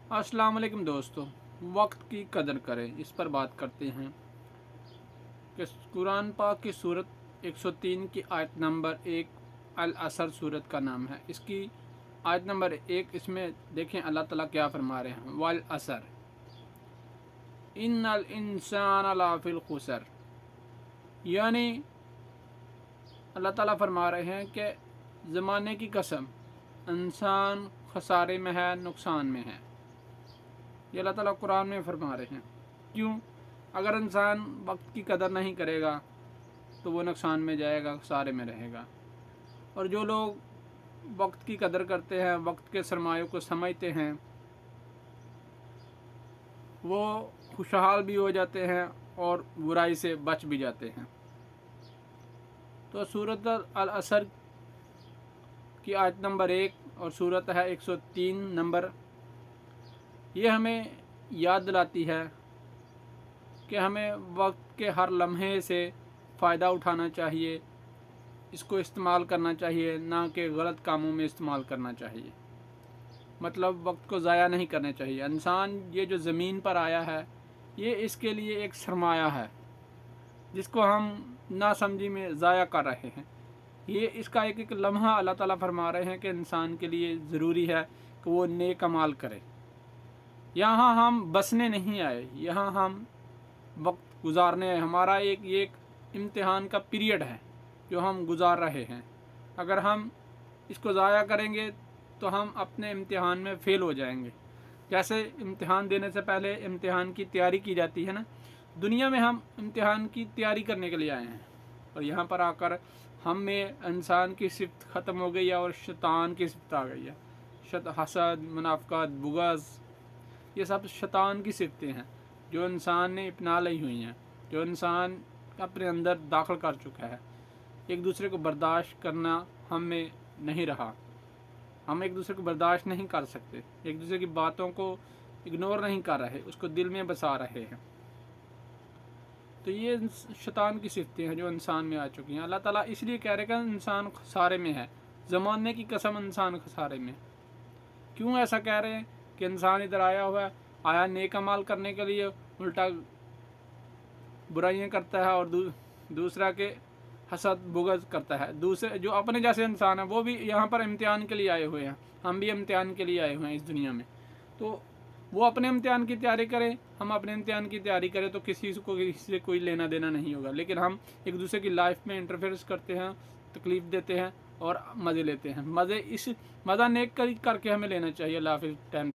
अस्सलाम वालेकुम दोस्तों, वक्त की कदर करें, इस पर बात करते हैं कि कुरान पाक की सूरत 103 की आयत नंबर 1 अल असर सूरत का नाम है। इसकी आयत नंबर 1, इसमें देखें अल्लाह ताला क्या फरमा रहे हैं, वल असर इन्नल इंसान लाफिल खुसर, यानी अल्लाह ताला फरमा रहे हैं कि ज़माने की कसम, इंसान खसारे में है, नुकसान में है। ये अल्लाह ताला कुरान में फरमा रहे हैं। क्यों? अगर इंसान वक्त की कदर नहीं करेगा तो वो नुकसान में जाएगा, खसारे में रहेगा। और जो लोग वक्त की कदर करते हैं, वक्त के सरमायों को समझते हैं, वो खुशहाल भी हो जाते हैं और बुराई से बच भी जाते हैं। तो सूरत अल असर की आयत नंबर 1 और सूरत है 103 नंबर, ये हमें याद दिलाती है कि हमें वक्त के हर लम्हे से फ़ायदा उठाना चाहिए, इसको इस्तेमाल करना चाहिए, ना कि गलत कामों में इस्तेमाल करना चाहिए। मतलब वक्त को ज़ाया नहीं करना चाहिए। इंसान ये जो ज़मीन पर आया है, ये इसके लिए एक सरमाया है जिसको हम नासमझी में ज़ाया कर रहे हैं। ये इसका एक एक लम्हा अल्लाह ताला फरमा रहे हैं कि इंसान के लिए ज़रूरी है कि वो नेक अमाल करे। यहाँ हम बसने नहीं आए, यहाँ हम वक्त गुजारने आए। हमारा ये एक इम्तिहान का पीरियड है जो हम गुजार रहे हैं। अगर हम इसको ज़ाया करेंगे तो हम अपने इम्तिहान में फ़ेल हो जाएंगे। जैसे इम्तिहान देने से पहले इम्तिहान की तैयारी की जाती है ना, दुनिया में हम इम्तिहान की तैयारी करने के लिए आए हैं और यहाँ पर आकर हम में इंसान की सिफ्त ख़त्म हो गई है और शैतान की सिफ्त आ गई है। हसद, मुनाफ़क़त, बुग़्ज़, ये सब शैतान की सिफ्तें हैं जो इंसान ने अपना ली हुई हैं, जो इंसान अपने अंदर दाखिल कर चुका है। एक दूसरे को बर्दाश्त करना हम में नहीं रहा। हम एक दूसरे को बर्दाश्त नहीं कर सकते, एक दूसरे की बातों को इग्नोर नहीं कर रहे, उसको दिल में बसा रहे हैं। तो ये शैतान की सिफ्तें हैं जो इंसान में आ चुकी हैं। अल्लाह ताला इसलिए कह रहे हैं इंसान खसारे में है, ज़माने की कसम इंसान खसारे में। क्यों ऐसा कह रहे हैं कि इंसान इधर आया हुआ है, आया नेक अमाल करने के लिए, उल्टा बुराइयां करता है और दूसरा के हसद बुग़्ज़ करता है। दूसरे जो अपने जैसे इंसान है वो भी यहाँ पर इम्तिहान के लिए आए हुए हैं, हम भी इम्तिहान के लिए आए हुए हैं इस दुनिया में। तो वो अपने इम्तिहान की तैयारी करें, हम अपने इम्तिहान की तैयारी करें, तो किसी से कोई लेना देना नहीं होगा। लेकिन हम एक दूसरे की लाइफ में इंटरफेरेंस करते हैं, तकलीफ़ देते हैं और मज़े लेते हैं। मज़ा नेक करके हमें लेना चाहिए। अल्लाह हाफ़िज़। टाइम